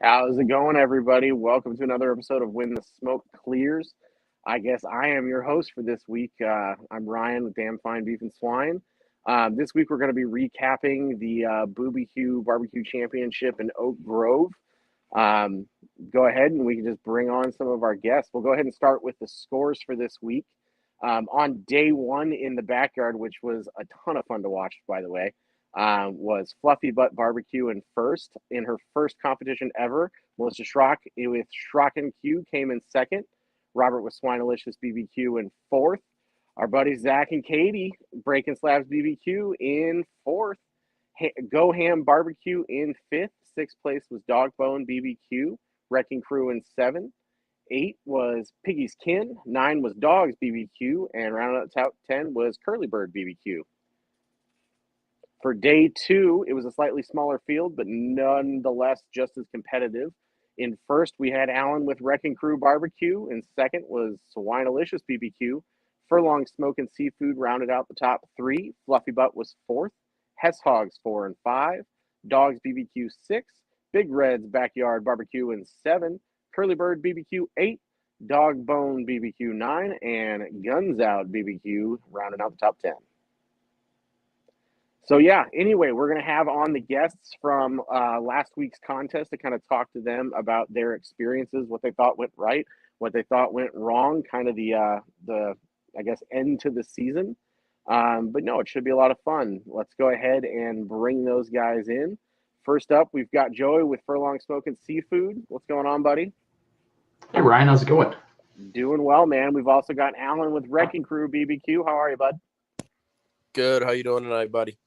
How's it going, everybody? Welcome to another episode of When the Smoke Clears. I guess I am your host for this week. I'm Ryan with Damn Fine Beef and Swine. This week, we're going to be recapping the BBQ Barbecue Championship in Oak Grove. Um, go ahead and we can just bring on some of our guests. We'll go ahead and start with the scores for this week. On day one in the backyard, which was a ton of fun to watch, by the way, was Fluffy Butt Barbecue in first. In her first competition ever, Melissa Schrock with Schrock and Q came in second. Robert with Swinelicious BBQ in fourth. Our buddies Zach and Katie, Breaking Slabs BBQ in fourth. Go Ham Barbecue in fifth. Sixth place was Dogbone BBQ. Wrecking Crew in seven. Eight was Piggy's Kin. Nine was Dogs BBQ. And rounding out top 10 was Curly Bird BBQ. For day two, it was a slightly smaller field, but nonetheless just as competitive. In first, we had Alan with Wrecking Crew Barbecue. In second was Swinelicious BBQ. Furlong Smoke and Seafood rounded out the top three. Fluffy Butt was fourth. Hess Hogs 4 and 5. Dogs BBQ 6. Big Red's Backyard Barbecue in 7. Curly Bird BBQ 8. Dog Bone BBQ 9. And Guns Out BBQ rounding out the top 10. So yeah, anyway, we're going to have on the guests from last week's contest to kind of talk to them about their experiences, what they thought went right, what they thought went wrong, kind of the I guess end to the season. But no, it should be a lot of fun. Let's go ahead and bring those guys in. First up, we've got Joey with Furlong Smoke and Seafood. What's going on, buddy? Hey, Ryan, how's it going? Doing well, man. We've also got Alan with Wrecking Crew BBQ. How are you, bud? Good. How you doing tonight, buddy?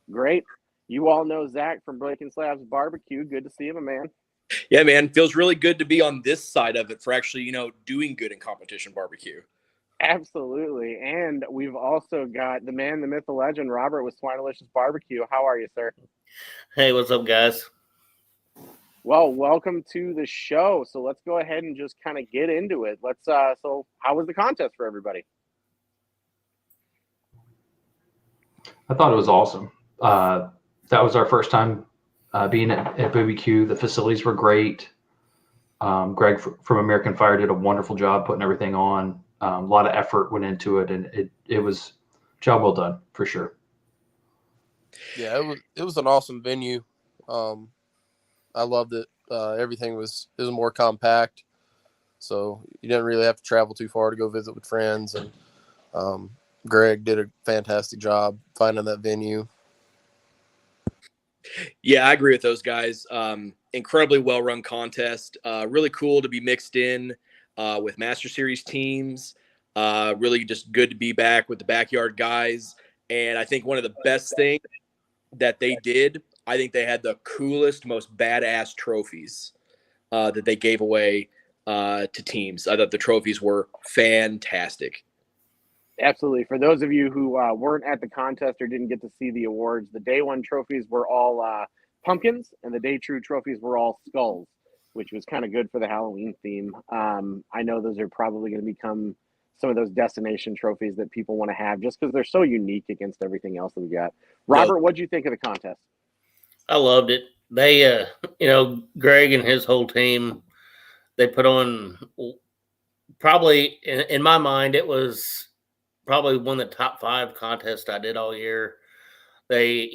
Great. You all know Zach from Breaking Slabs Barbecue. Good to see you, man. Yeah, man. Feels really good to be on this side of it for actually, doing good in competition barbecue. Absolutely. And we've also got the man, the myth, the legend, Robert with Swinelicious Barbecue. How are you, sir? Hey, what's up, guys? Well, welcome to the show. So let's go ahead and just kind of get into it. So how was the contest for everybody? I thought it was awesome. That was our first time being at BBQ. The facilities were great. Greg from American Fire did a wonderful job putting everything on. A lot of effort went into it, and it was job well done for sure. Yeah, it was an awesome venue. I loved it. Everything was more compact, so you didn't really have to travel too far to go visit with friends. And Greg did a fantastic job finding that venue. Yeah, I agree with those guys. Incredibly well-run contest. Really cool to be mixed in with Master Series teams. Really just good to be back with the backyard guys. And I think one of the best things that they did, I think they had the coolest, most badass trophies that they gave away to teams. I thought the trophies were fantastic. Absolutely. For those of you who weren't at the contest or didn't get to see the awards, the day one trophies were all pumpkins, and the day two trophies were all skulls, which was kind of good for the Halloween theme. I know those are probably going to become some of those destination trophies that people want to have just because they're so unique against everything else that we got. Robert, what did you think of the contest? I loved it. They, Greg and his whole team, they put on probably, in my mind, it was probably one of the top 5 contests I did all year. They,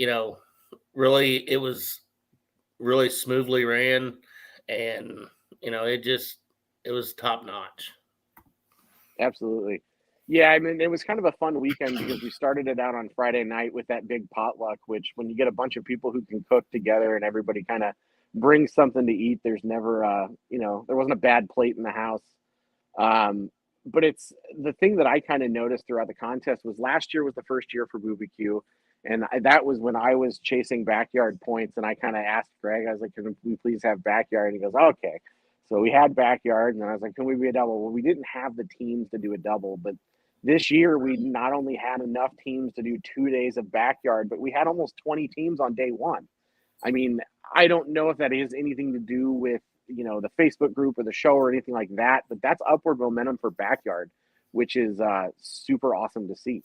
really, it was really smoothly ran, and, it was top notch. Absolutely. Yeah, I mean, it was kind of a fun weekend because we started it out on Friday night with that big potluck, which when you get a bunch of people who can cook together and everybody kind of brings something to eat, there's never, there wasn't a bad plate in the house. But it's the thing that I kind of noticed throughout the contest was last year was the first year for BBQ. And that was when I was chasing backyard points. And I kind of asked Greg, I was like, can we please have backyard? And he goes, okay. So we had backyard. And then I was like, can we be a double? Well, we didn't have the teams to do a double. But this year, we not only had enough teams to do 2 days of backyard, but we had almost 20 teams on day one. I mean, I don't know if that has anything to do with, the Facebook group or the show or anything like that, but that's upward momentum for backyard, which is super awesome to see.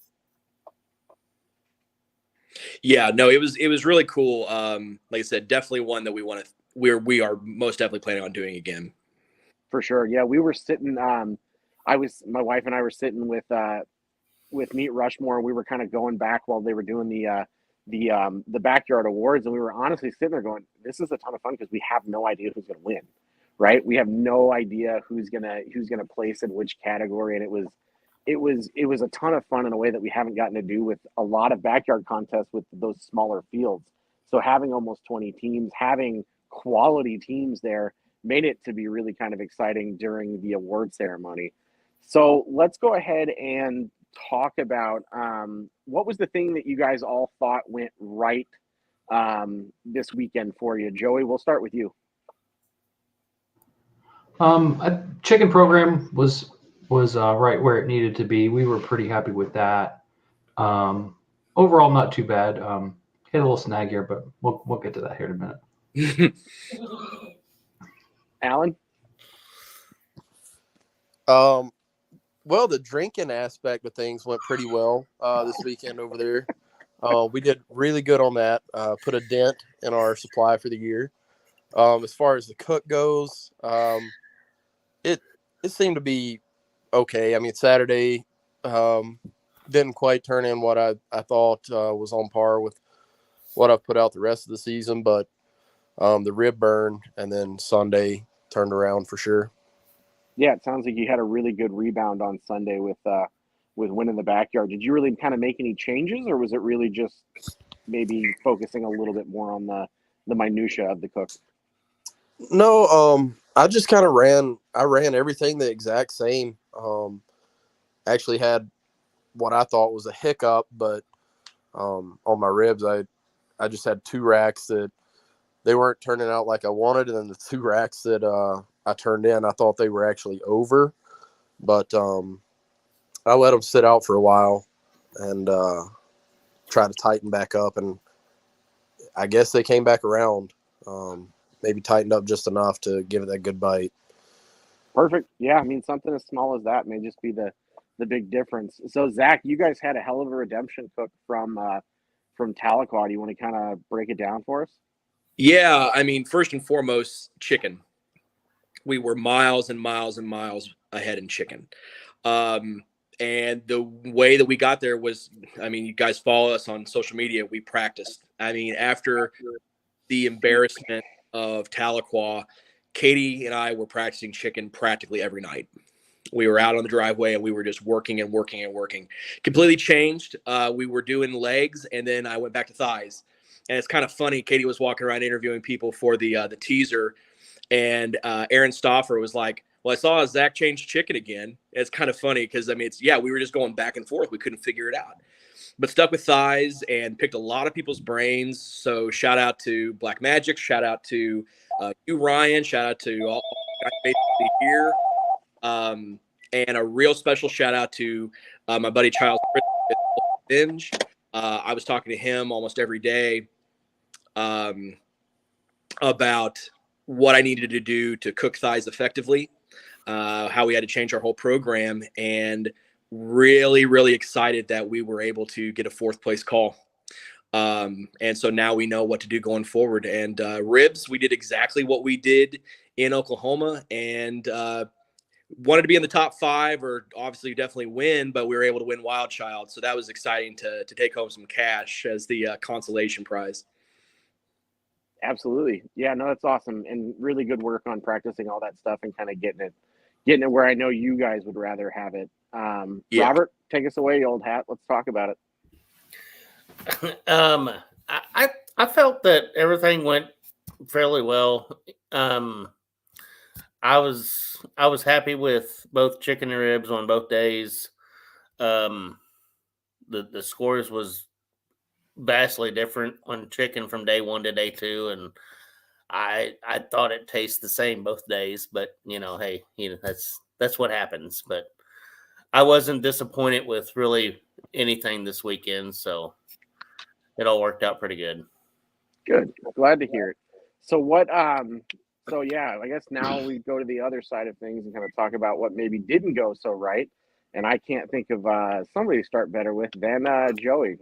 Yeah, no, it was really cool. Like I said, definitely one that we want we are most definitely planning on doing again. For sure. Yeah, we were sitting. My wife and I were sitting with Meet Rushmore. We were kind of going back while they were doing the backyard awards, and we were honestly sitting there going, "This is a ton of fun because we have no idea who's going to win, right? We have no idea who's gonna place in which category, and it was a ton of fun in a way that we haven't gotten to do with a lot of backyard contests with those smaller fields. So having almost 20 teams, having quality teams there, made it to be really kind of exciting during the award ceremony. So let's go ahead and talk about what was the thing that you guys all thought went right this weekend for you. Joey, we'll start with you. Chicken program was right where it needed to be. We were pretty happy with that. Overall, not too bad. Hit a little snag here, but we'll get to that here in a minute. Alan? Well, the drinking aspect of things went pretty well this weekend over there. We did really good on that. Put a dent in our supply for the year. As far as the cook goes, it seemed to be okay. I mean, Saturday didn't quite turn in what I thought was on par with what I've put out the rest of the season, but the rib burn, and then Sunday turned around for sure. Yeah, it sounds like you had a really good rebound on Sunday with winning the backyard. Did you really kind of make any changes, or was it really just maybe focusing a little bit more on the minutia of the cook? No, I just kind of ran everything the exact same. Actually had what I thought was a hiccup, but on my ribs, I just had 2 racks that they weren't turning out like I wanted, and then the 2 racks that I turned in, I thought they were actually over, but I let them sit out for a while and try to tighten back up, and I guess they came back around. Maybe tightened up just enough to give it that good bite. Perfect. Yeah, I mean, something as small as that may just be the big difference. So, Zach, you guys had a hell of a redemption cook from Tahlequah. Do you want to kind of break it down for us? Yeah, I mean, first and foremost, chicken. We were miles and miles and miles ahead in chicken. And the way that we got there was, I mean, you guys follow us on social media. We practiced. I mean, after the embarrassment of Tahlequah, Katie and I were practicing chicken practically every night. We were out on the driveway and we were just working and working and working. Completely changed. We were doing legs, and then I went back to thighs. And it's kind of funny. Katie was walking around interviewing people for the teaser, and Aaron Stauffer was like, "Well, I saw Zach change chicken again." It's kind of funny because, I mean, we were just going back and forth. We couldn't figure it out. But stuck with thighs and picked a lot of people's brains. So shout out to Black Magic. Shout out to you, Ryan. Shout out to all guys basically here. And a real special shout out to my buddy Charles Binge. I was talking to him almost every day about what I needed to do to cook thighs effectively, how we had to change our whole program, and really, really excited that we were able to get a 4th place call. And so now we know what to do going forward. And ribs, we did exactly what we did in Oklahoma, and wanted to be in the top 5, or obviously definitely win, but we were able to win Wild Child. So that was exciting to take home some cash as the consolation prize. Absolutely. Yeah, no, that's awesome. And really good work on practicing all that stuff and kind of getting it where I know you guys would rather have it. Yeah. Robert, take us away, old hat. Let's talk about it. I felt that everything went fairly well. I was happy with both chicken and ribs on both days. The scores was vastly different on chicken from day 1 to day 2, and I thought it tasted the same both days. But hey, that's what happens. But I wasn't disappointed with really anything this weekend, so it all worked out pretty good. Good. Glad to hear it. So what? So yeah, I guess now we go to the other side of things and kind of talk about what maybe didn't go so right. And I can't think of somebody to start better with than Joey.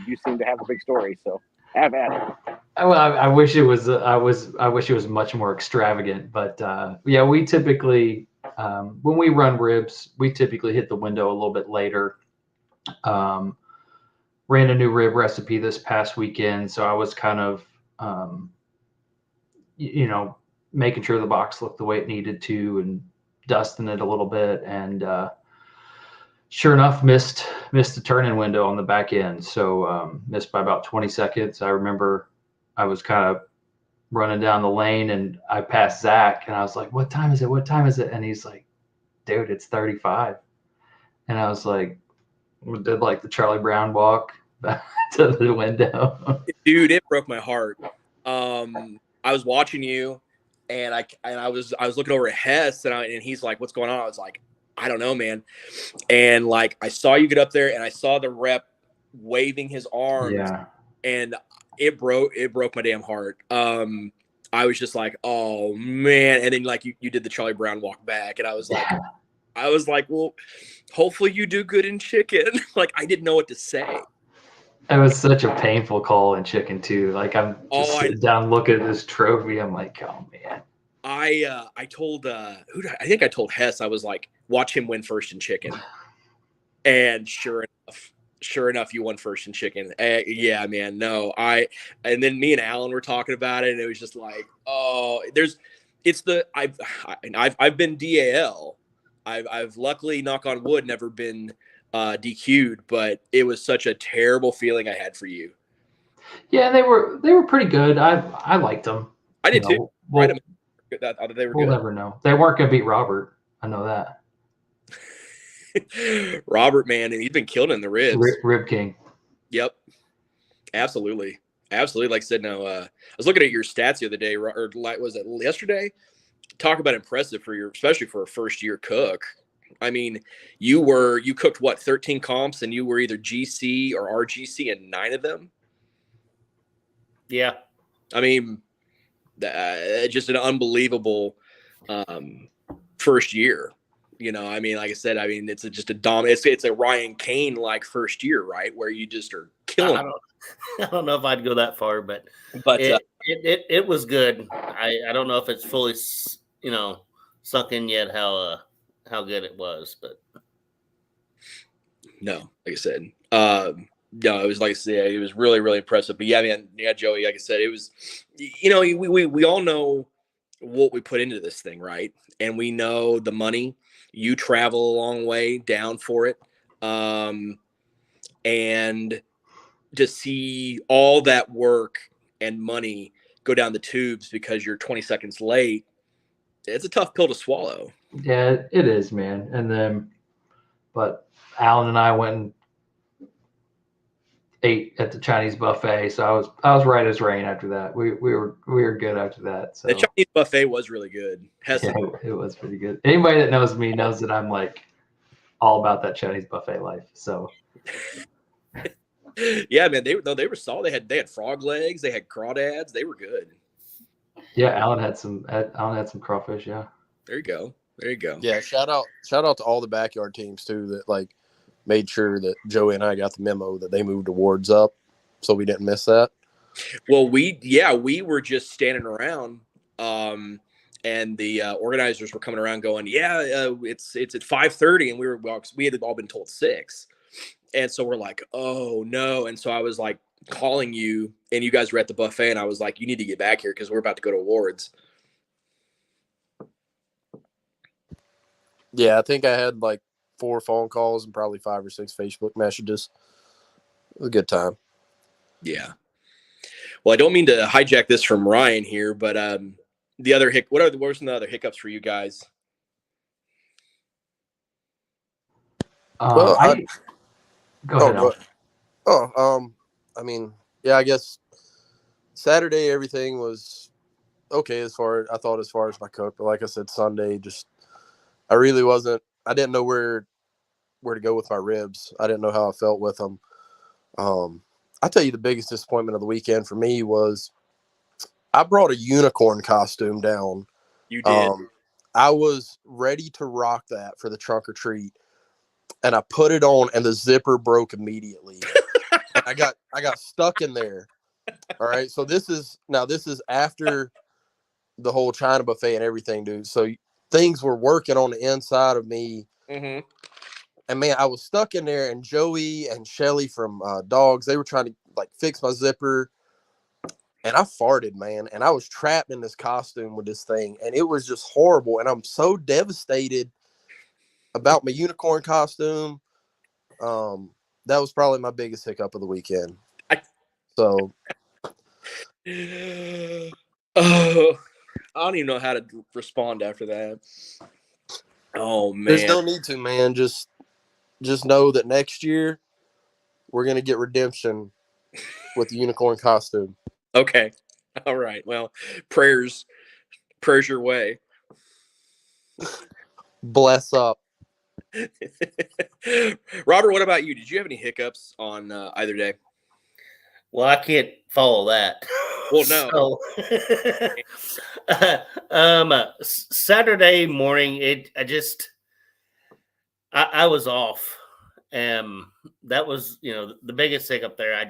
You seem to have a big story, so have at it. I wish it was. I wish it was much more extravagant. But yeah, we typically when we run ribs, we typically hit the window a little bit later. Ran a new rib recipe this past weekend, so I was kind of making sure the box looked the way it needed to and dusting it a little bit. And sure enough, missed the turn-in window on the back end. So missed by about 20 seconds. I remember I was kind of running down the lane and I passed Zach and I was like, what time is it? What time is it? And he's like, dude, it's 35. And I was like, did like the Charlie Brown walk back to the window. Dude, it broke my heart. I was watching you and I was looking over at Hess and he's like, what's going on? I was like, I don't know, man. And like, I saw you get up there and I saw the rep waving his arms. Yeah. And it broke my damn heart. I was just like, oh man. And then like you did the Charlie Brown walk back and I was like, well, hopefully you do good in chicken. Like I didn't know what to say. It was such a painful call in chicken too. Like I'm just sitting down looking at this trophy. I'm like, oh man. I told I think I told Hess, I was like, watch him win first in chicken. And sure enough, you won first in chicken. Yeah, man. No, and then me and Alan were talking about it, and it was just like, oh, I've been DAL. I've luckily, knock on wood, never been DQ'd, but it was such a terrible feeling I had for you. Yeah, they were pretty good. I liked them. I did too. Well, they were we'll good. Never know. They weren't gonna beat Robert. I know that. Robert, man, and he's been killed in the ribs. Rib King. Yep, absolutely. Like I said, no. I was looking at your stats the other day, or was it yesterday? Talk about impressive especially for a first year cook. I mean, you cooked what, 13 comps, and you were either GC or RGC in 9 of them. Yeah, I mean, just an unbelievable first year. You know, I mean, like I said, I mean, it's just it's a Ryan Kane like first year, right? Where you just are killing. I don't know if I'd go that far, but it was good. I don't know if it's fully, sunk in yet how good it was, but no, like I said, no, it was like I said, it was really, really impressive. But yeah, man, yeah, Joey, like I said, it was, we all know what we put into this thing, right? And we know the money. You travel a long way down for it. And to see all that work and money go down the tubes because you're 20 seconds late, it's a tough pill to swallow. Yeah, it is, man. And then, but Alan and I went and ate at the Chinese buffet, so I was right as rain after that. We were good after that. So the Chinese buffet was really good. Yeah, it was pretty good. Anybody that knows me knows that I'm like all about that Chinese buffet life. So yeah, man, they were solid. They had frog legs, they had crawdads, they were good. Yeah, Alan had some crawfish. Yeah, there you go. Yeah, shout out to all the backyard teams too that like made sure that Joey and I got the memo that they moved awards up, so we didn't miss that. Well, we were just standing around, and the organizers were coming around going, it's at 5:30, and we had all been told 6, and so we're like, oh no, and so I was like calling you, and you guys were at the buffet, and I was like, you need to get back here because we're about to go to awards. Yeah, I think I had like 4 phone calls and probably 5 or 6 Facebook messages. It was a good time. Yeah. Well, I don't mean to hijack this from Ryan here, but the other what were some of the other hiccups for you guys? Go ahead. I mean, yeah, I guess Saturday everything was okay as far as my cook, but like I said, Sunday I didn't know where to go with my ribs. I didn't know how I felt with them. I'll tell you the biggest disappointment of the weekend for me was I brought a unicorn costume down. You did. I was ready to rock that for the trunk or treat, and I put it on, and the zipper broke immediately. And I got stuck in there All right. So this is after the whole China buffet and everything, dude. So things were working on the inside of me. Mm-hmm. And man, I was stuck in there, and Joey and Shelly from Dogs, they were trying to like fix my zipper. And I farted, man. And I was trapped in this costume with this thing. And it was just horrible. And I'm so devastated about my unicorn costume. That was probably my biggest hiccup of the weekend. So Oh, I don't even know how to respond after that. Oh man, there's no need to, man. Just know that next year we're gonna get redemption with the unicorn costume. Okay, all right. Well, prayers your way. Bless up. Robert, what about you? Did you have any hiccups on either day? Well, I can't follow that. Well, no. Saturday morning, I was off. That was, the biggest hiccup there.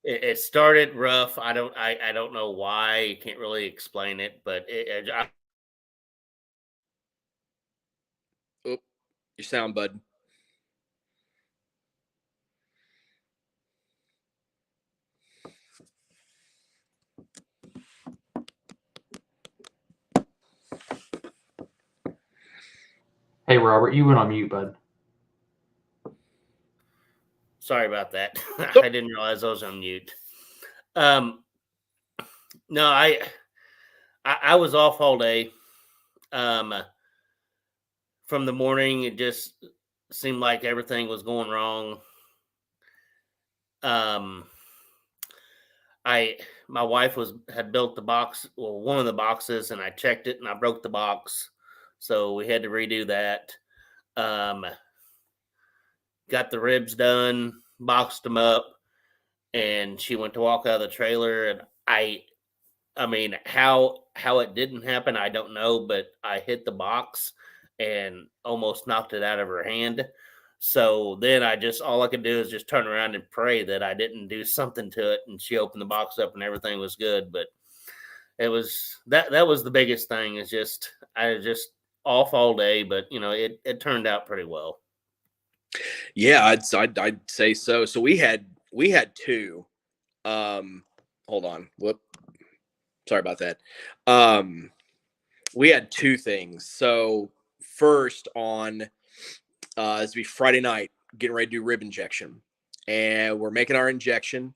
It started rough. I don't know why. You can't really explain it, but Oh, your sound, bud. Hey, Robert, you went on mute, bud. Sorry about that. I didn't realize I was on mute. No, I was off all day. From the morning, it just seemed like everything was going wrong. My wife had built the box, well, one of the boxes, and I checked it and I broke the box. So we had to redo that. Got the ribs done, boxed them up, and she went to walk out of the trailer. And I mean, how it didn't happen, I don't know, but I hit the box and almost knocked it out of her hand. So then all I could do is just turn around and pray that I didn't do something to it. And she opened the box up and everything was good. But it was that was the biggest thing, is I was just off all day, but it turned out pretty well. Yeah, I'd say so. So we had two. Hold on. Whoop. Sorry about that. We had two things. So first on it's be Friday night, getting ready to do rib injection, and we're making our injection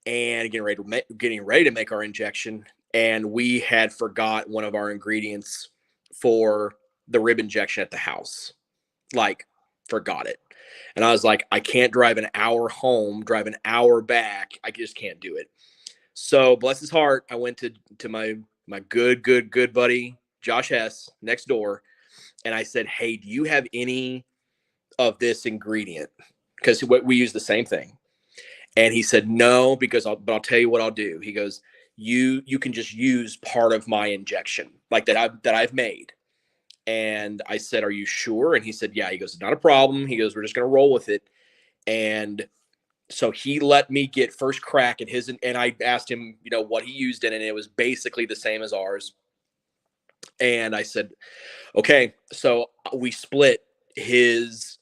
and getting ready to make our injection, and we had forgot one of our ingredients for the rib injection at the house. Like, forgot it. And I was like, I can't drive an hour home, drive an hour back. I just can't do it. So bless his heart, I went to my good buddy Josh Hess next door, and I said, hey, do you have any of this ingredient? Because we use the same thing. And he said, no, but I'll tell you what I'll do. He goes, you can just use part of my injection, like that I've made. And I said, are you sure? And he said, yeah. He goes, not a problem. He goes, we're just going to roll with it. And so he let me get first crack at his, and I asked him, what he used in it. And it was basically the same as ours. And I said, okay. So we split his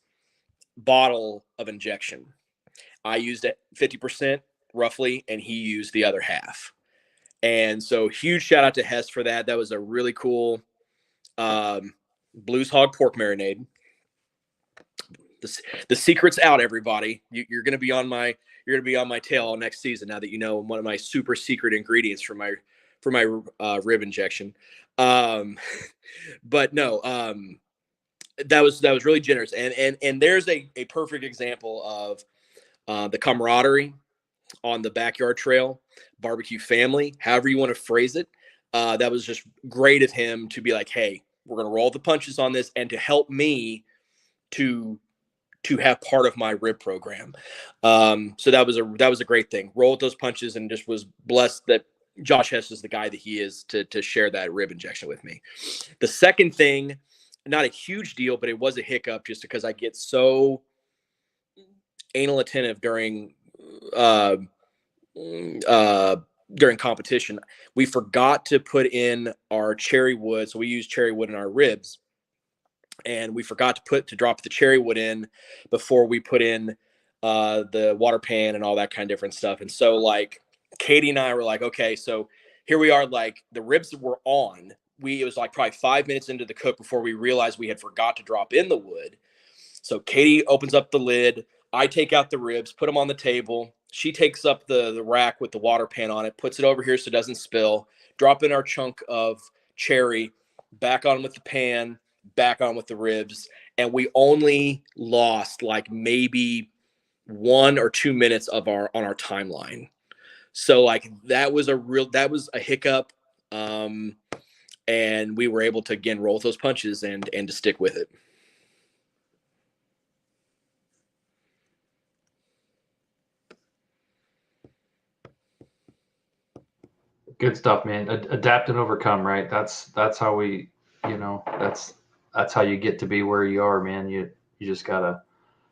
bottle of injection. I used it 50% roughly, and he used the other half. And so huge shout out to Hess for that. That was a really cool Blues Hog pork marinade. The secret's out, everybody. You're gonna be on my tail all next season now that you know one of my super secret ingredients for my rib injection. But no, that was really generous, and there's a perfect example of the camaraderie on the backyard trail, barbecue family, however you want to phrase it. That was just great of him to be like, hey, we're going to roll the punches on this, and to help me to have part of my rib program. So that was a great thing. Rolled those punches, and just was blessed that Josh Hess is the guy that he is to share that rib injection with me. The second thing, not a huge deal, but it was a hiccup just because I get so anal attentive during uh, during competition, we forgot to put in our cherry wood. So we use cherry wood in our ribs, and we forgot to drop the cherry wood in before we put in the water pan and all that kind of different stuff. And so like Katie and I were like, okay, so here we are, like the ribs were on. It was like probably 5 minutes into the cook before we realized we had forgot to drop in the wood. So Katie opens up the lid. I take out the ribs, put them on the table. She takes up the rack with the water pan on it, puts it over here so it doesn't spill, drop in our chunk of cherry, back on with the pan, back on with the ribs. And we only lost like maybe 1 or 2 minutes on our timeline. So like that was a hiccup. And we were able to again roll those punches and to stick with it. Good stuff, man. Adapt and overcome, right? That's how we, that's how you get to be where you are, man. You just gotta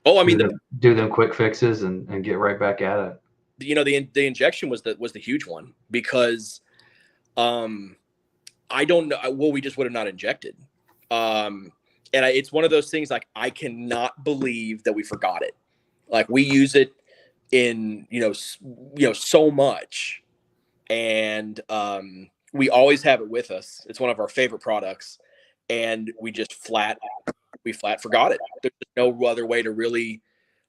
do them quick fixes and get right back at it. The injection was the huge one, because I don't know. Well, we just would have not injected. It's one of those things, like, I cannot believe that we forgot it. Like, we use it in, so much. And we always have it with us. It's one of our favorite products. And we just flat forgot it. There's no other way to really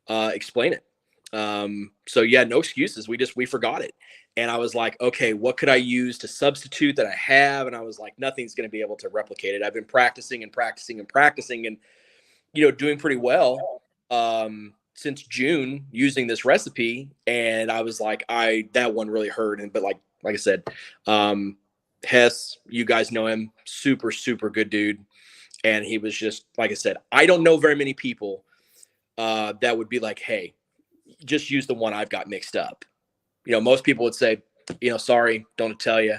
explain it. So yeah, no excuses. We forgot it. And I was like, okay, what could I use to substitute that I have? And I was like, nothing's going to be able to replicate it. I've been practicing and doing pretty well since June using this recipe. And I was like, that one really hurt. But like I said, Hess, you guys know him, super, super good dude. And he was just, like I said, I don't know very many people that would be like, hey, just use the one I've got mixed up. Most people would say, sorry, don't tell you,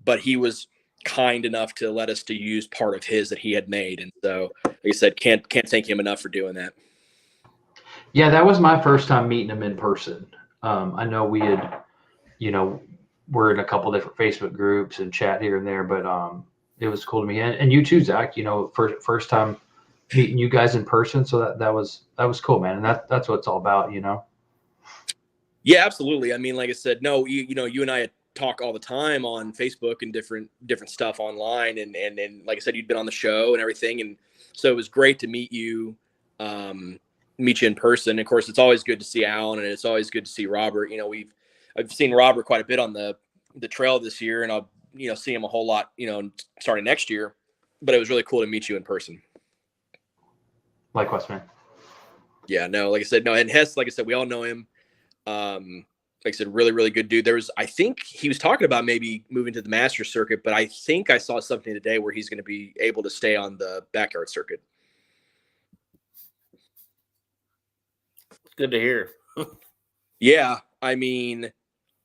but he was kind enough to let us to use part of his that he had made. And so, like I said, can't thank him enough for doing that. Yeah, that was my first time meeting him in person. I know we had, we're in a couple different Facebook groups and chat here and there, but it was cool to me. And you too, Zach, first time meeting you guys in person. So that was cool, man. And that's what it's all about, Yeah, absolutely. I mean, like I said, no, you and I talk all the time on Facebook and different stuff online. And like I said, you'd been on the show and everything. And so it was great to meet you in person. Of course, it's always good to see Alan, and it's always good to see Robert. I've seen Robert quite a bit on the trail this year, and I'll, see him a whole lot, starting next year, but it was really cool to meet you in person. Likewise, man. Yeah, no, like I said, no. And Hess, like I said, we all know him. Like I said, really, really good dude. I think he was talking about maybe moving to the master circuit, but I think I saw something today where he's going to be able to stay on the backyard circuit. Good to hear. Yeah. I mean,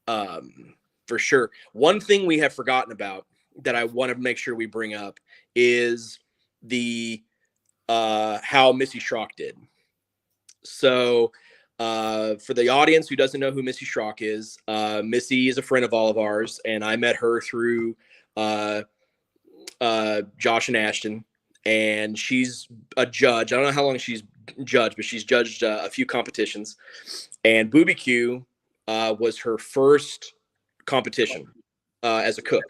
for sure. One thing we have forgotten about that I want to make sure we bring up is the, how Missy Schrock did. So, for the audience who doesn't know who Missy Schrock is, Missy is a friend of all of ours, and I met her through Josh and Ashton, and she's a judge. I don't know how long she's judged, but she's judged a few competitions, and Booby Q was her first competition as a cook.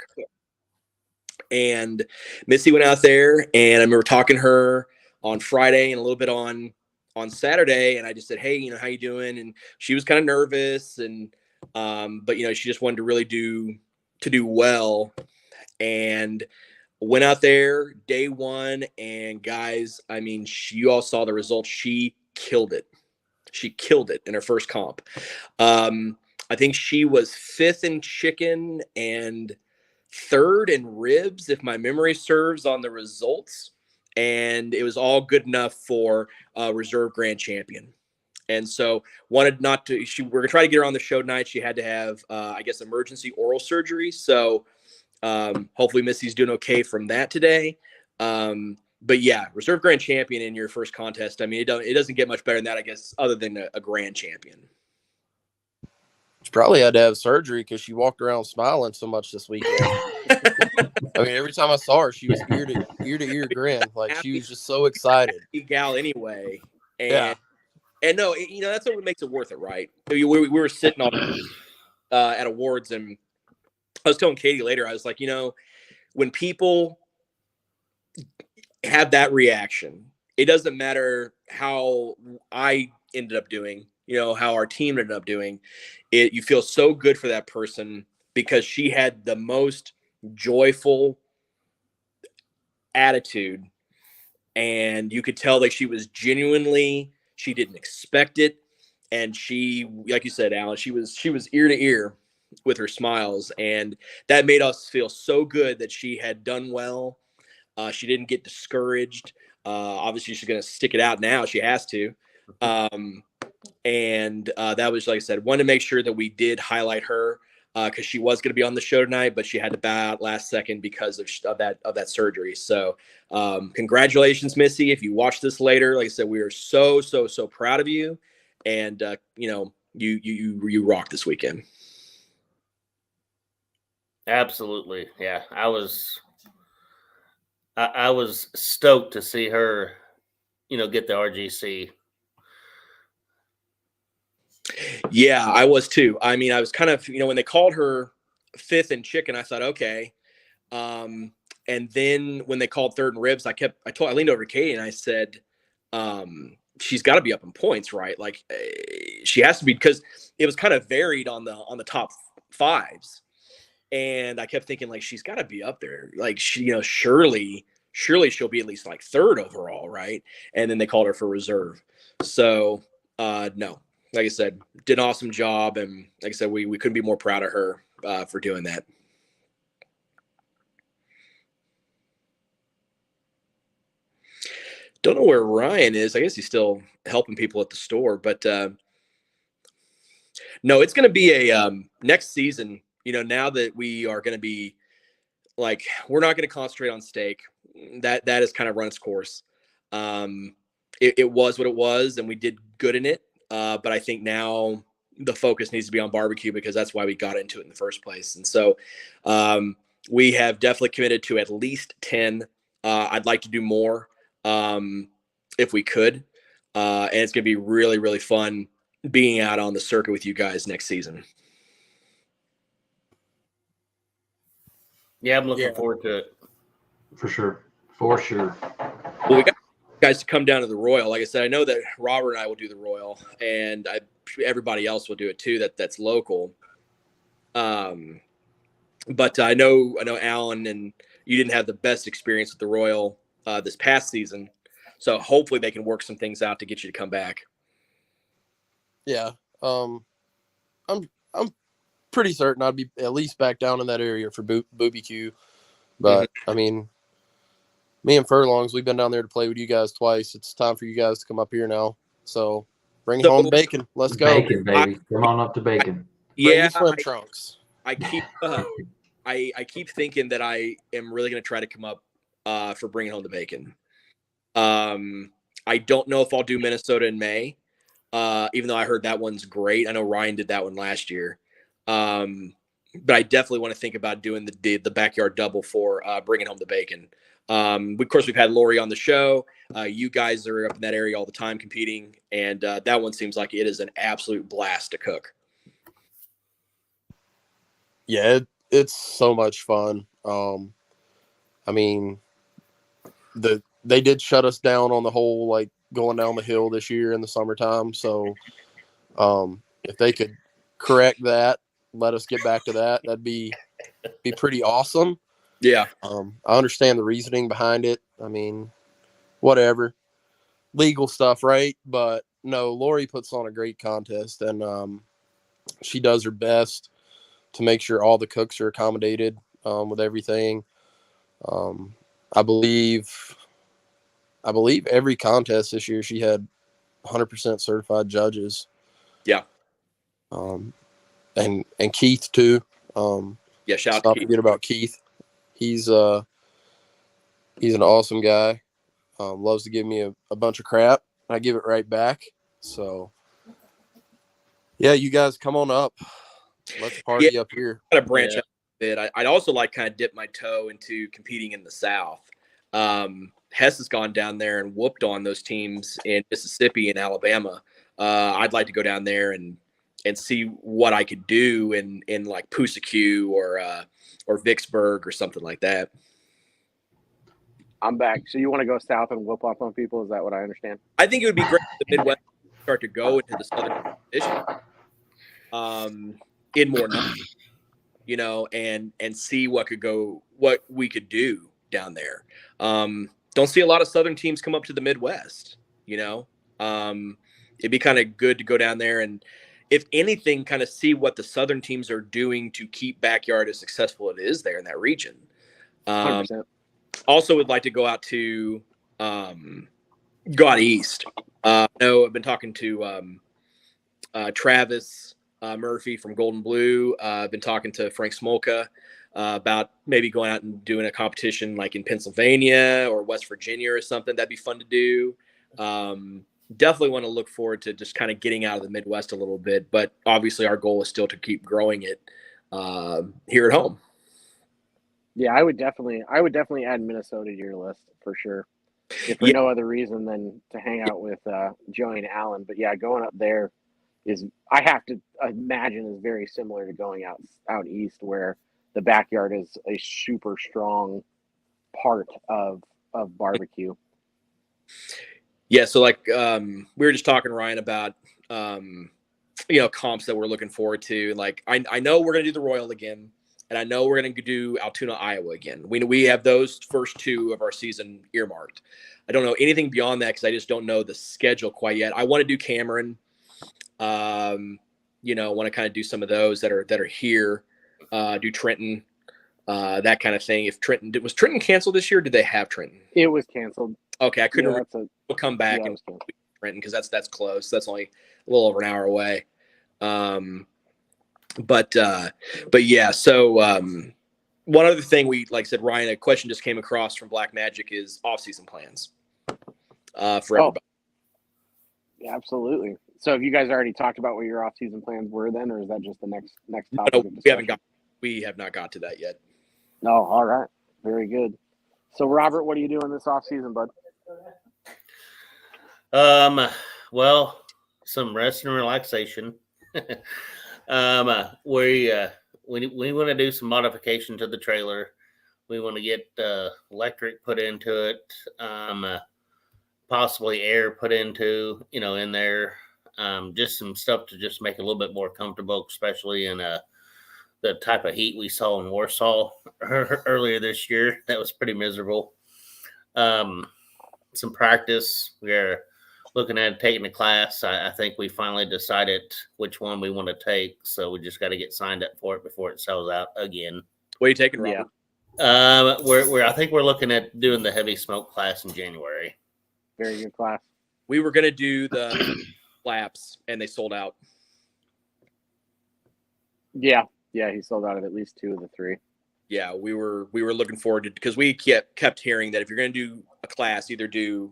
And Missy went out there, and I remember talking to her on Friday and a little bit on Saturday, and I just said, hey, how you doing? And she was kind of nervous, and but she just wanted to really do well, and went out there day one. And guys, I mean, you all saw the results. She killed it in her first comp. I think she was 5th in chicken and 3rd in ribs, if my memory serves, on the results. And it was all good enough for reserve grand champion. And so we're going to try to get her on the show tonight. She had to have, emergency oral surgery. So hopefully Missy's doing okay from that today. But yeah, reserve grand champion in your first contest. I mean, it doesn't get much better than that, I guess, other than a grand champion. She probably had to have surgery because she walked around smiling so much this weekend. I mean, every time I saw her, she was ear to ear grin. Like she was just so excited. Gal anyway. And Yeah. And no, that's what makes it worth it, right? We were sitting on at awards, and I was telling Katie later, I was like, when people have that reaction, it doesn't matter how I ended up doing, how our team ended up doing it. You feel so good for that person because she had the most joyful attitude, and you could tell that she was genuinely, she didn't expect it. And she, like you said, Alan, she was ear to ear with her smiles. And that made us feel so good that she had done well. She didn't get discouraged. Obviously, she's going to stick it out now. She has to. And that was, like I said, wanted to make sure that we did highlight her because she was going to be on the show tonight, but she had to bow out last second because of that surgery. So congratulations, Missy. If you watch this later, like I said, we are so proud of you. And, you rocked this weekend. Absolutely. Yeah. I was stoked to see her, get the RGC. Yeah, I was too. I mean, I was kind of, when they called her fifth and chicken, I thought, okay. And then when they called third and ribs, I leaned over to Katie and I said, she's got to be up in points, right? Like she has to be, because it was kind of varied on the top fives. And I kept thinking, like, she's got to be up there. Like she, surely she'll be at least like third overall. Right. And then they called her for reserve. So, no, like I said, did an awesome job. And like I said, we couldn't be more proud of her, for doing that. Don't know where Ryan is. I guess he's still helping people at the store, but no, it's going to be a next season. Now that we are going to be like, we're not going to concentrate on steak. That has kind of run its course. It was what it was, and we did good in it. But I think now the focus needs to be on barbecue because that's why we got into it in the first place. And so we have definitely committed to at least 10. I'd like to do more. If we could, and it's going to be really, really fun being out on the circuit with you guys next season. Yeah, I'm looking forward to it. For sure. For sure. Well, we got guys to come down to the Royal. Like I said, I know that Robert and I will do the Royal, and everybody else will do it too. That's local. But I know Alan and you didn't have the best experience with the Royal this past season. So hopefully they can work some things out to get you to come back. Yeah. I'm pretty certain I'd be at least back down in that area for Booby Q. But I mean, me and Furlongs, we've been down there to play with you guys twice. It's time for you guys to come up here now. So bring home bacon. Let's go. Bacon, baby. Come on up to bacon. Bring your swim trunks. I keep I keep thinking that I am really going to try to come up for bringing home the bacon. I don't know if I'll do Minnesota in May, even though I heard that one's great. I know Ryan did that one last year. But I definitely want to think about doing the backyard double for bringing home the bacon. Of course, we've had Lori on the show. You guys are up in that area all the time competing, and that one seems like it is an absolute blast to cook. Yeah, it's so much fun. I mean, they did shut us down on the whole like going down the hill this year in the summertime. So if they could correct that, let us get back to that, that'd be pretty awesome. Yeah. I understand the reasoning behind it. I mean, whatever. Legal stuff, right? But no, Lori puts on a great contest, and she does her best to make sure all the cooks are accommodated with everything. I believe every contest this year she had 100% certified judges. Yeah. And Keith too. Yeah, shout out to not Keith. forget about Keith. He's an awesome guy. Loves to give me a bunch of crap. I give it right back. So yeah, you guys come on up. Let's party up here. Kind of branch Yeah. out a bit. I'd also like kind of dip my toe into competing in the South. Hess has gone down there and whooped on those teams in Mississippi and Alabama. I'd like to go down there and see what I could do in like Pusakue or Vicksburg or something like that. I'm back. So you want to go south and whoop up on people? Is that what I understand? I think it would be great if the Midwest start to go into the Southern competition in more numbers, you know, and see what we could do down there. Don't see a lot of Southern teams come up to the Midwest, you know. It'd be kind of good to go down there and, if anything, kind of see what the Southern teams are doing to keep backyard as successful as it is there in that region. 100%. Also would like to go out to go out east. I know I've been talking to Travis Murphy from Golden Blue. I've been talking to Frank Smolka about maybe going out and doing a competition like in Pennsylvania or West Virginia or something. That'd be fun to do. Definitely want to look forward to just kind of getting out of the Midwest a little bit, but obviously our goal is still to keep growing it here at home. Yeah, I would definitely add Minnesota to your list for sure. If for no other reason than to hang out with Joey and Allen. But yeah, going up there is, I have to imagine, is very similar to going out east, where the backyard is a super strong part of barbecue. Yeah, so like we were just talking, Ryan, about comps that we're looking forward to. Like I know we're gonna do the Royal again, and I know we're gonna do Altoona, Iowa again. We have those first two of our season earmarked. I don't know anything beyond that because I just don't know the schedule quite yet. I want to do Cameron. Want to kind of do some of those that are here. Do Trenton, that kind of thing. If was Trenton canceled this year? Or did they have Trenton? It was canceled. Okay, I couldn't. We'll come back Yeah, and Trenton because that's close. That's only a little over an hour away. But yeah. So one other thing like I said, Ryan, a question just came across from Black Magic is off-season plans for everybody. Yeah, absolutely. So have you guys already talked about what your off-season plans were then, or is that just the next topic? No, we have not got to that yet. No, all right. Very good. So Robert, what are you doing this off-season, bud? Well, some rest and relaxation. We want to do some modification to the trailer. We want to get electric put into it, possibly air put into, in there. Just some stuff to just make it a little bit more comfortable, especially in the type of heat we saw in Warsaw earlier this year. That was pretty miserable. Some practice. We're looking at taking a class. I think we finally decided which one we want to take, so we just got to get signed up for it before it sells out again. What are you taking, Robert? Yeah. I think we're looking at doing the heavy smoke class in January. Very good class. We were going to do the laps, and they sold out. Yeah, he sold out of at least 2 of the 3. Yeah, we were looking forward to, because we kept hearing that if you're going to do a class, either do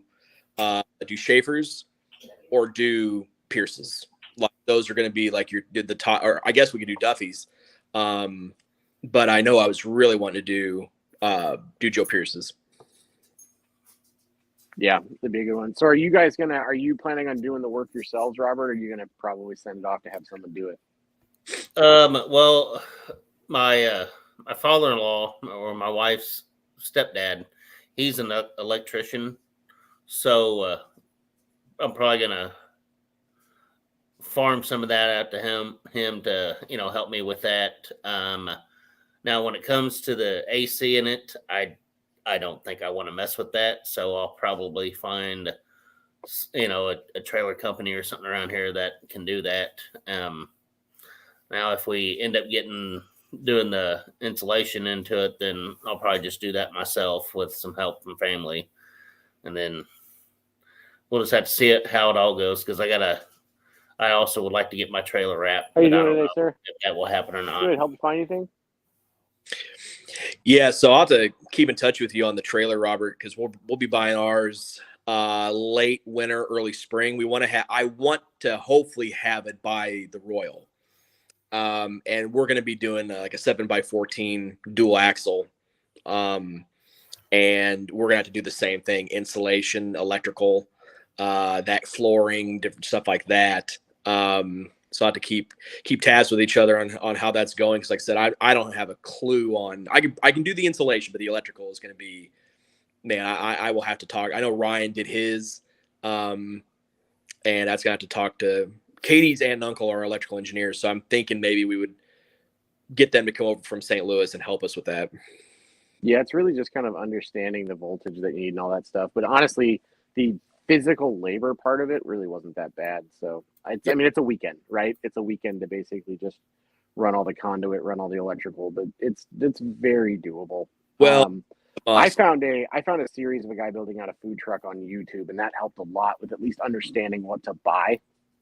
Schaefer's or do Pierce's. Like those are going to be like the top, or I guess we could do Duffy's. But I know I was really wanting to do Joe Pierce's. Yeah, the bigger one. So are you planning on doing the work yourselves, Robert, or are you going to probably send it off to have someone do it? Well, my father-in-law, or my wife's stepdad, he's an electrician. So I'm probably going to farm some of that out to him to, help me with that. Now, when it comes to the AC in it, I don't think I want to mess with that. So I'll probably find, a trailer company or something around here that can do that. Now, if we end up doing the insulation into it, then I'll probably just do that myself with some help from family. And then we'll just have to see how it all goes, because I also would like to get my trailer wrapped. How are you doing today, sir? If that will happen or not. Good. Help you find anything? Yeah, so I'll have to keep in touch with you on the trailer, Robert, because we'll be buying ours late winter, early spring. I want to hopefully have it by the Royal. and we're going to be doing like a 7x14 dual axle. And we're going to have to do the same thing: insulation, electrical, that flooring, different stuff like that. So I have to keep tabs with each other on how that's going. Because like I said, I don't have a clue on. I can do the insulation, but the electrical is going to be, man. I will have to talk. I know Ryan did his, and that's going to have to talk to Katie's aunt and uncle are electrical engineers. So I'm thinking maybe we would get them to come over from St. Louis and help us with that. Yeah, it's really just kind of understanding the voltage that you need and all that stuff. But honestly, the physical labor part of it really wasn't that bad. So I mean, it's a weekend, right? It's a weekend to basically just run all the conduit, run all the electrical, but it's very doable. Well, I found a series of a guy building out a food truck on YouTube, and that helped a lot with at least understanding what to buy.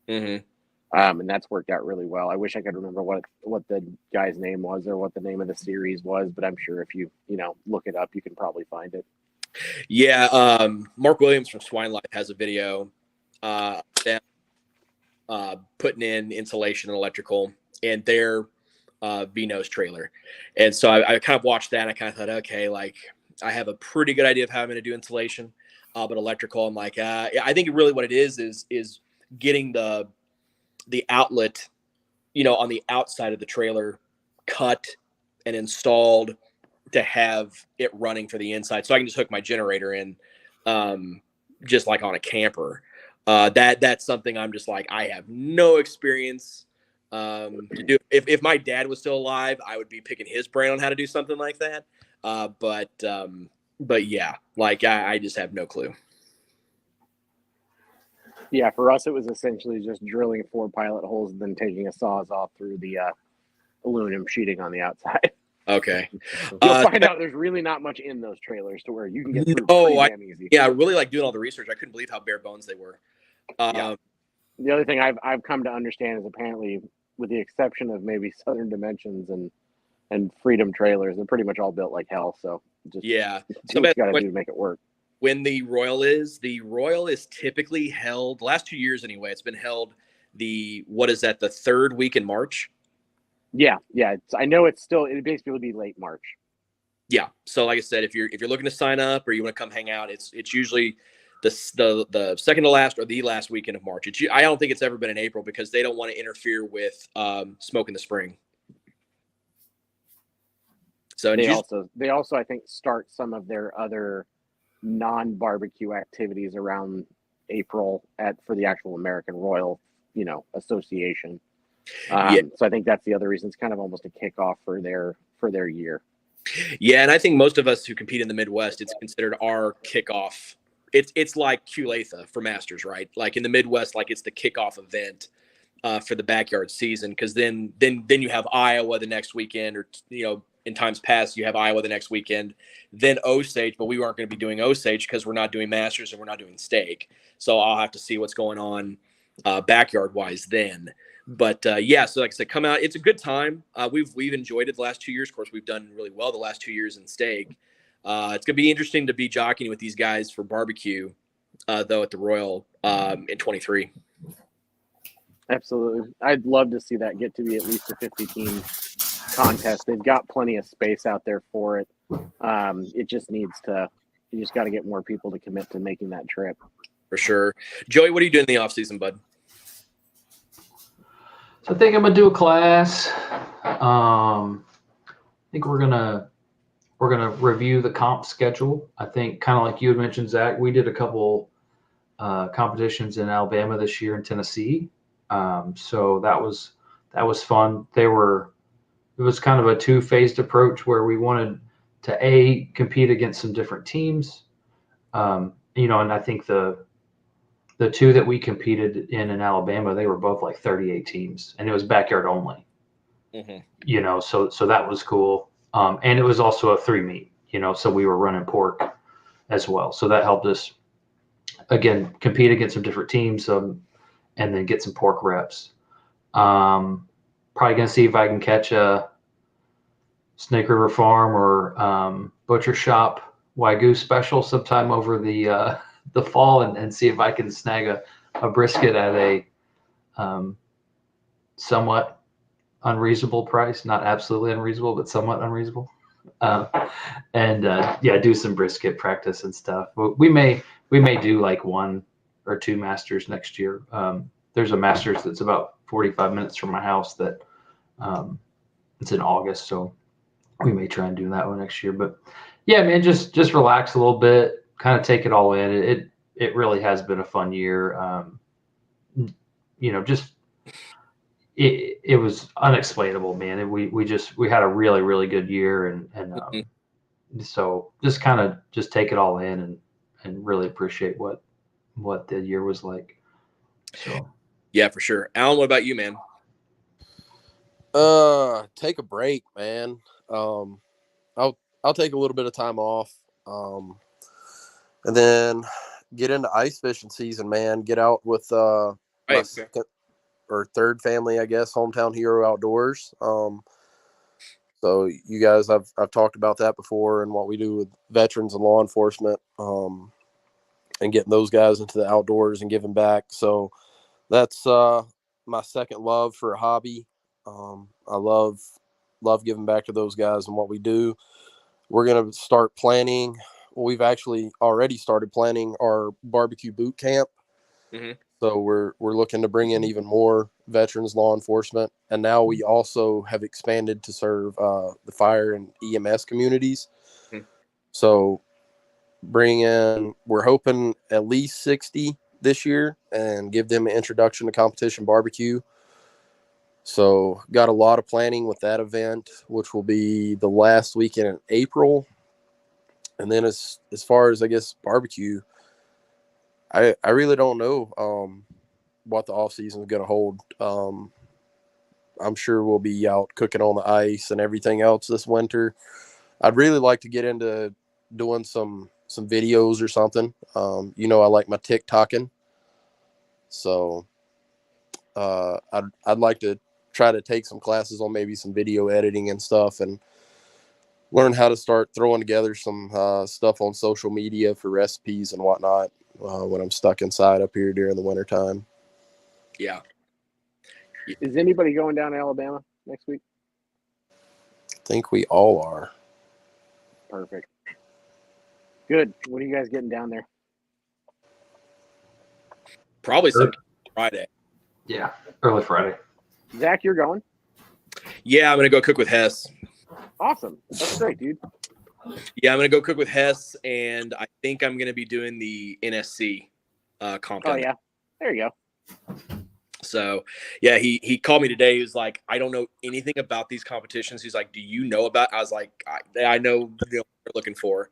Mm-hmm. And that's worked out really well. I wish I could remember what the guy's name was or what the name of the series was, but I'm sure if you look it up, you can probably find it. Yeah, Mark Williams from Swine Life has a video them putting in insulation and electrical in their Vino's trailer. And so I kind of watched that and I kind of thought, okay, like I have a pretty good idea of how I'm going to do insulation, but electrical, I'm like, I think really what it is getting the outlet, on the outside of the trailer cut and installed to have it running for the inside. So I can just hook my generator in, just like on a camper. That's something I'm just like, I have no experience to do. If my dad was still alive, I would be picking his brain on how to do something like that. But yeah, like I just have no clue. Yeah, for us, it was essentially just drilling 4 pilot holes and then taking a Sawzall through the aluminum sheeting on the outside. Okay. You'll find out there's really not much in those trailers to where you can get through pretty damn easy. Yeah, I really like doing all the research. I couldn't believe how bare bones they were. Yeah. The other thing I've come to understand is apparently, with the exception of maybe Southern Dimensions and Freedom trailers, they're pretty much all built like hell. So just do what you got to do to make it work. When the Royal is typically held, the last 2 years anyway, it's been held the third week in March? Yeah. I know it basically will be late March. Yeah. So like I said, if you're looking to sign up or you want to come hang out, it's usually the second to last or the last weekend of March. I don't think it's ever been in April because they don't want to interfere with smoke in the spring. So they also I think start some of their other non-barbecue activities around April for the actual American Royal, Association. So I think that's the other reason. It's kind of almost a kickoff for their year. Yeah, and I think most of us who compete in the Midwest, it's considered our kickoff. It's like Culetha for Masters, right? Like in the Midwest, like it's the kickoff event for the backyard season, because then you have Iowa the next weekend, or in times past, you have Iowa the next weekend, then Osage, but we weren't going to be doing Osage because we're not doing Masters and we're not doing Stake. So I'll have to see what's going on backyard-wise then. But, so like I said, come out. It's a good time. We've enjoyed it the last 2 years. Of course, we've done really well the last 2 years in Stake. It's going to be interesting to be jockeying with these guys for barbecue, though, at the Royal in 23. Absolutely. I'd love to see that get to be at least a 50-team contest. They've got plenty of space out there for it. It just you just got to get more people to commit to making that trip. For sure. Joey, what are you doing in the off season, bud? So I think I'm gonna do a class. I think we're gonna review the comp schedule. I think kind of like you had mentioned, Zach, we did a couple competitions in Alabama this year and Tennessee. So that was fun. It was kind of a 2-phased approach where we wanted to compete against some different teams. And I think the 2 that we competed in Alabama, they were both like 38 teams, and it was backyard only. Mm-hmm. So that was cool. And it was also a 3-meet, so we were running pork as well. So that helped us, again, compete against some different teams, and then get some pork reps. Probably going to see if I can catch a Snake River Farm or Butcher Shop Wagyu special sometime over the fall, and see if I can snag a brisket at a somewhat unreasonable price, not absolutely unreasonable, but somewhat unreasonable. And do some brisket practice and stuff. We may do like 1 or 2 masters next year. There's a masters that's about 45 minutes from my house that it's in August, so we may try and do that one next year. But yeah, man, just relax a little bit, kind of take it all in. It really has been a fun year. Just it was unexplainable, man. And we had a really, really good year, and so just kind of just take it all in and really appreciate what the year was like. So Yeah, for sure. Alan, what about you, man? Take a break, man. I'll take a little bit of time off. And then get into ice fishing season, man. Get out with my second or third family, I guess, Hometown Hero Outdoors. So you guys, I've talked about that before and what we do with veterans and law enforcement, and getting those guys into the outdoors and giving back. So that's my second love for a hobby. I love giving back to those guys and what we do. We're going to start planning. Well, we've actually already started planning our barbecue boot camp. Mm-hmm. So we're looking to bring in even more veterans, law enforcement, and now we also have expanded to serve the fire and EMS communities. Mm-hmm. So we're hoping at least 60 this year and give them an introduction to competition barbecue. So got a lot of planning with that event, which will be the last weekend in April. And then as far as, I guess, barbecue, I really don't know what the off season is going to hold. I'm sure we'll be out cooking on the ice and everything else this winter. I'd really like to get into doing some videos or something. I like my TikToking. So I'd like to try to take some classes on maybe some video editing and stuff and learn how to start throwing together some stuff on social media for recipes and whatnot when I'm stuck inside up here during the wintertime. Yeah. Is anybody going down to Alabama next week? I think we all are. Perfect. Good. When are you guys getting down there? Probably some Friday. Yeah, early Friday. Zach, you're going? Yeah, I'm going to go cook with Hess. Awesome. That's great, dude. Yeah, I'm going to go cook with Hess, and I think I'm going to be doing the NSC comp. Oh, yeah. There you go. So, yeah, he called me today. He was like, I don't know anything about these competitions. He's like, do you know about? I was like, I know what they're looking for.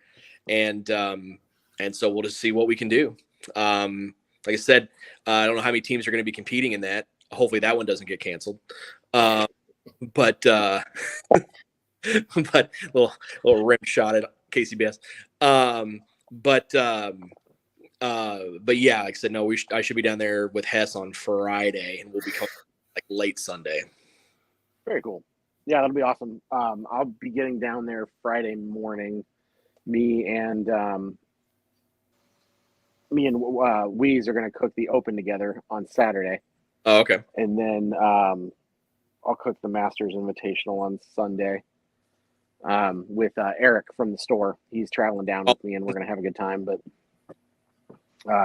And so we'll just see what we can do. Like I said, I don't know how many teams are going to be competing in that. Hopefully that one doesn't get canceled. But little rim shot at KCBS. But yeah, like I said, no, I should be down there with Hess on Friday, and we'll be coming like late Sunday. Very cool. Yeah, that'll be awesome. I'll be getting down there Friday morning. Me and Weeze are going to cook the open together on Saturday. Oh, okay. And then I'll cook the Masters Invitational on Sunday with Eric from the store. He's traveling down with me, and we're going to have a good time. But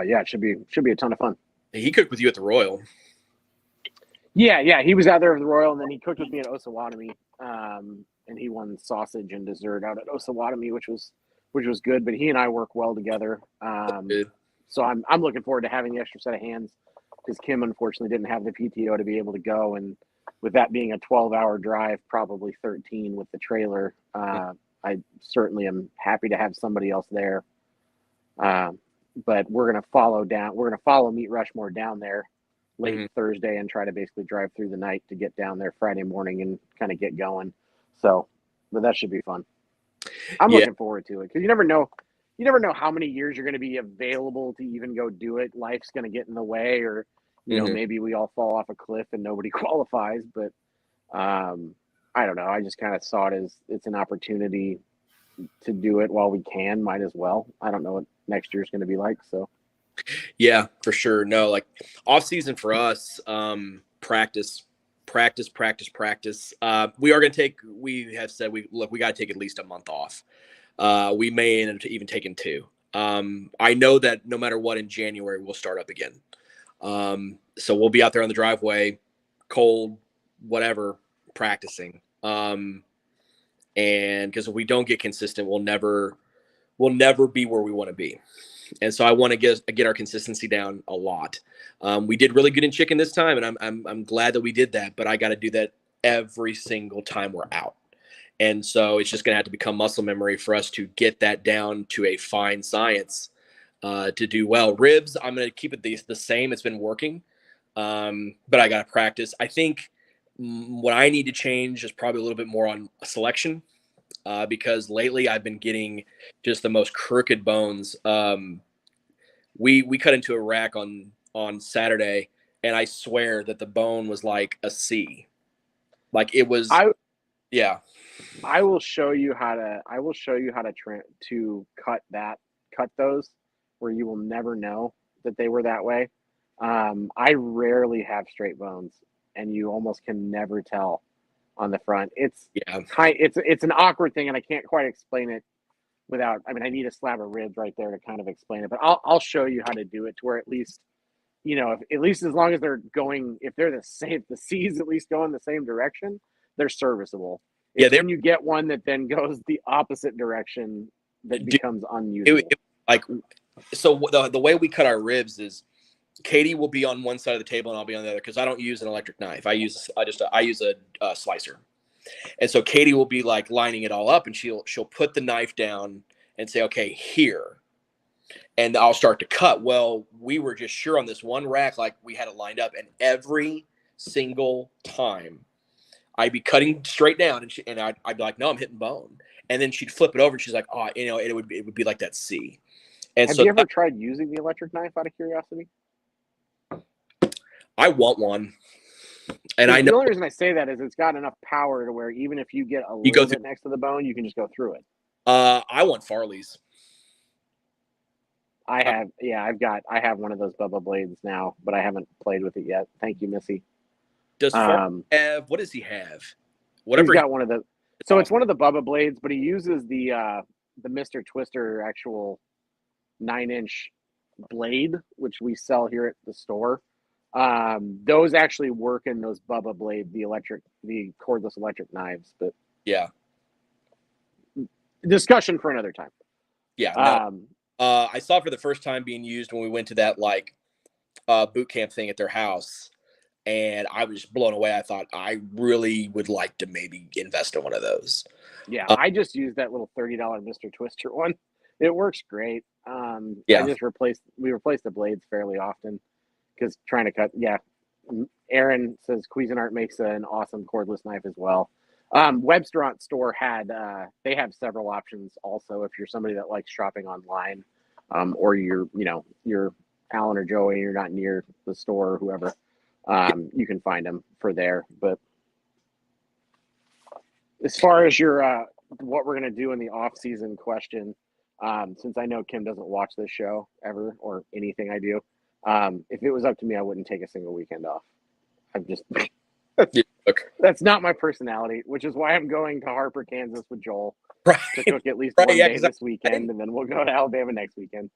yeah, it should be a ton of fun. He cooked with you at the Royal. Yeah, he was out there at the Royal, and then he cooked with me at Osawatomie, and he won sausage and dessert out at Osawatomie, which was good. But he and I work well together, so I'm looking forward to having the extra set of hands, because Kim unfortunately didn't have the PTO to be able to go, and with that being a 12-hour drive, probably 13 with the trailer, I certainly am happy to have somebody else there. But we're gonna follow Meet Rushmore down there late Thursday and try to basically drive through the night to get down there Friday morning and kind of get going. So, but that should be fun. I'm looking forward to it, because you never know how many years you're going to be available to even go do it. Life's going to get in the way, or maybe we all fall off a cliff and nobody qualifies. But I don't know. I just kind of saw it as it's an opportunity to do it while we can. Might as well. I don't know what next year's going to be like. So yeah, for sure. No, like off season for us, practice practice. We are going to take. We have said we got to take at least a month off. We may end up even taking 2. I know that no matter what, in January we'll start up again. So we'll be out there on the driveway, cold, whatever, practicing. And because if we don't get consistent, we'll never be where we want to be. And so I want to get our consistency down a lot. We did really good in chicken this time, and I'm glad that we did that. But I got to do that every single time we're out. And so it's just going to have to become muscle memory for us to get that down to a fine science to do well. Ribs, I'm going to keep it the same. It's been working, but I got to practice. I think what I need to change is probably a little bit more on selection because lately I've been getting just the most crooked bones. We cut into a rack on Saturday, and I swear that the bone was like a C. Like it was. Yeah. I will show you how to. To cut those, where you will never know that they were that way. I rarely have straight bones, and you almost can never tell on the front. It's an awkward thing, and I can't quite explain it without. I mean, I need a slab of ribs right there to kind of explain it, but I'll show you how to do it to where at least, at least as long as they're going, if they're the same, the C's at least go in the same direction, they're serviceable. Then you get one that then goes the opposite direction that becomes unusable. So the way we cut our ribs is Katie will be on one side of the table and I'll be on the other because I don't use an electric knife. I use a slicer. And so Katie will be like lining it all up, and she'll put the knife down and say, okay, here. And I'll start to cut. Well, we were just sure on this one rack, like we had it lined up, and every single time I'd be cutting straight down, and I'd be like, no, I'm hitting bone. And then she'd flip it over, and she's like, oh, it would be like that C. And have you ever tried using the electric knife out of curiosity? I want one. And I know the only reason I say that is it's got enough power to where even if you get a little bit next to the bone, you can just go through it. I want Farley's. I have one of those Bubba blades now, but I haven't played with it yet. Thank you, Missy. Does Farley have? What does he have? Whatever. He's got one of the. So it's one of the Bubba blades, but he uses the Mr. Twister actual 9-inch blade, which we sell here at the store. Those actually work in those Bubba blade, the cordless electric knives. But yeah, discussion for another time. Yeah. I saw it for the first time being used when we went to that boot camp thing at their house. And I was blown away. I thought I really would like to maybe invest in one of those. Yeah, I just used that little $30 Mr. Twister one. It works great. We replace the blades fairly often because trying to cut. Yeah, Aaron says Cuisinart makes an awesome cordless knife as well. Webster store they have several options also if you're somebody that likes shopping online, or you're Alan or Joey and you're not near the store or whoever. You can find them for there. But as far as your what we're gonna do in the off season question, since I know Kim doesn't watch this show ever or anything I do, if it was up to me, I wouldn't take a single weekend off. I'm just that's not my personality, which is why I'm going to Harper, Kansas with Joel to cook at least one day this weekend, and then we'll go to Alabama next weekend.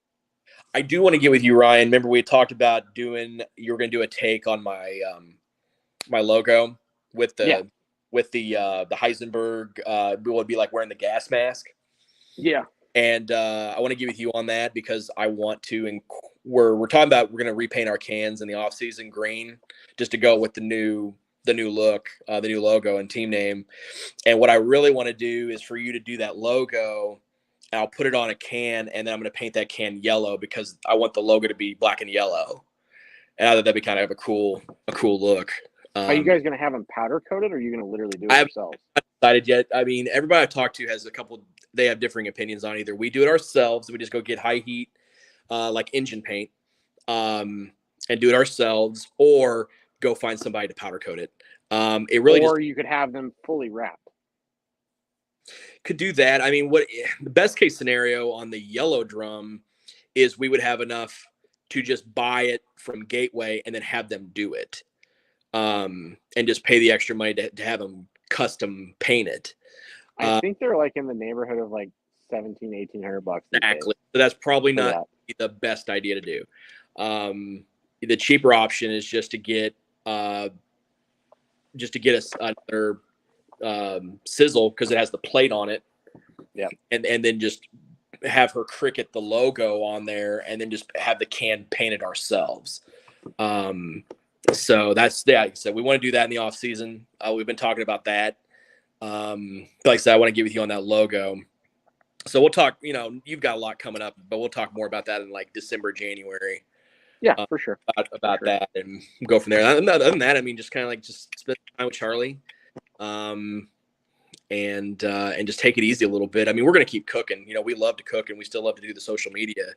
I do want to get with you, Ryan. Remember we talked about you were going to do a take on my my logo with the Heisenberg. It would be like wearing the gas mask. Yeah. And I want to get with you on that because I want to. And we're talking about we're going to repaint our cans in the off season green just to go with the new look, the new logo and team name. And what I really want to do is for you to do that logo. And I'll put it on a can, and then I'm going to paint that can yellow because I want the logo to be black and yellow. And I thought that'd be kind of a cool look. Are you guys going to have them powder coated, or are you going to literally do it yourselves? I haven't decided yet. I mean, everybody I've talked to has they have differing opinions on either we do it ourselves, we just go get high heat, like engine paint, and do it ourselves, or go find somebody to powder coat it. You could have them fully wrapped. Could do that. I mean, the best case scenario on the yellow drum is we would have enough to just buy it from Gateway and then have them do it. and just pay the extra money to have them custom painted. I think they're like in the neighborhood of like $1,700-1,800 bucks. Exactly. So that's probably for not the best idea to do. The cheaper option is just to get us another sizzle, because it has the plate on it. Yeah. And then just have her Cricut the logo on there, and then just have the can painted ourselves. So that's, yeah, like I said, we want to do that in the off season. We've been talking about that. Like I said, I want to get with you on that logo. So we'll talk, you've got a lot coming up, but we'll talk more about that in like December, January. Yeah, for sure. About that, and go from there. Other than that, I mean, just kind of like just spend time with Charlie, and just take it easy a little bit. I mean, we're gonna keep cooking. We love to cook, and we still love to do the social media.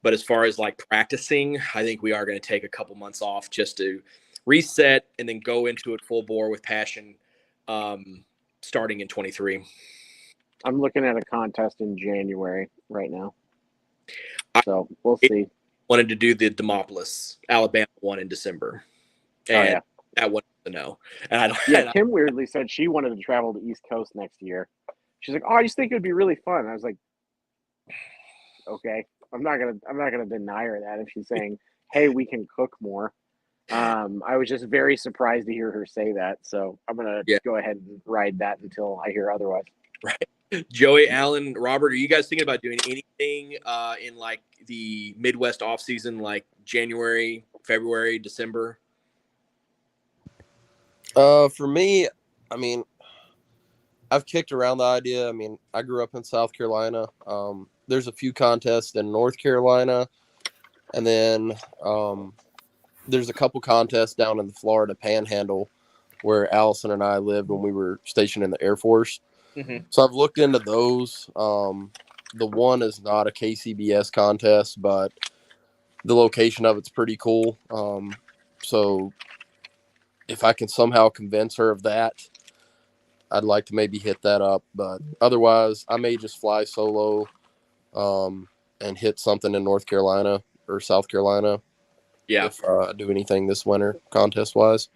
But as far as like practicing, I think we are going to take a couple months off just to reset and then go into it full bore with passion, starting in 23. I'm looking at a contest in January right now, so we'll see. Wanted to do the Demopolis, Alabama one in December, and that one was a no. And Kim weirdly said she wanted to travel to East Coast next year. She's like, "Oh, I just think it would be really fun." I was like, "Okay, I'm not gonna deny her that if she's saying, hey, we can cook more." I was just very surprised to hear her say that, so I'm gonna go ahead and ride that until I hear otherwise. Right. Joey, Allen, Robert, are you guys thinking about doing anything in like the Midwest off season, like January, February, December? For me, I mean, I've kicked around the idea. I mean, I grew up in South Carolina. There's a few contests in North Carolina, and then there's a couple contests down in the Florida Panhandle where Allison and I lived when we were stationed in the Air Force. Mm-hmm. So I've looked into those. The one is not a KCBS contest, but the location of it's pretty cool. So if I can somehow convince her of that, I'd like to maybe hit that up. But otherwise, I may just fly solo and hit something in North Carolina or South Carolina. Yeah. If I do anything this winter contest-wise.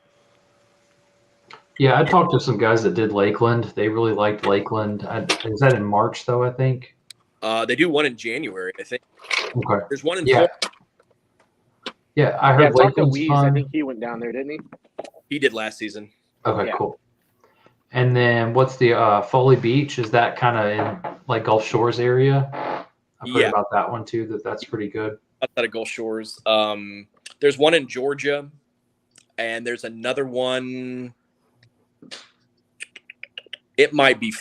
Yeah, I talked to some guys that did Lakeland. They really liked Lakeland. Is that in March, though, I think? They do one in January, I think. Okay. There's one in Yeah, I heard Lakeland's Weeze, fun. I think he went down there, didn't he? He did last season. Okay, Yeah. cool. And what's the Foley Beach? Is that kind of in like Gulf Shores area? I've heard about that one too. That's pretty good. Outside of Gulf Shores. There's one in Georgia, and there's another one. It might be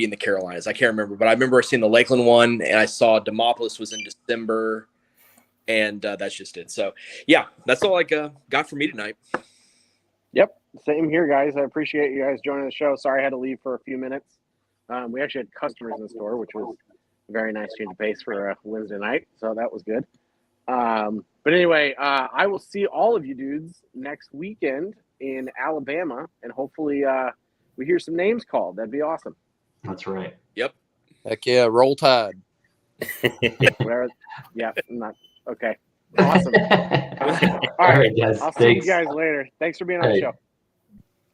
in the Carolinas. I can't remember, but I remember seeing the Lakeland one, and I saw Demopolis was in December, and that's just it. So, yeah, that's all I got for me tonight. Yep, same here, guys. I appreciate you guys joining the show. Sorry I had to leave for a few minutes. We actually had customers in the store, which was a very nice change of pace for a Wednesday night, so that was good. But anyway, I will see all of you dudes next weekend in Alabama, and hopefully we hear some names called. That'd be awesome. That's right. Yep. Heck yeah, roll tide. Whatever. Yeah, not okay. Awesome. All right, guys. I'll see you guys later. Thanks for being on the show.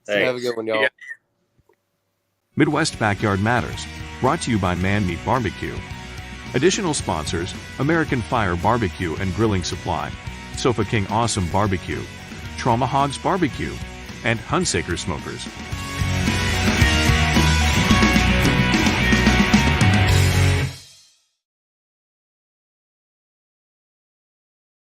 Have a good one, y'all. Yeah. Midwest Backyard Matters, brought to you by Man Meat Barbecue. Additional sponsors: American Fire Barbecue and Grilling Supply, Sofa King Awesome Barbecue, Trauma Hogs Barbecue, and Hunsaker Smokers.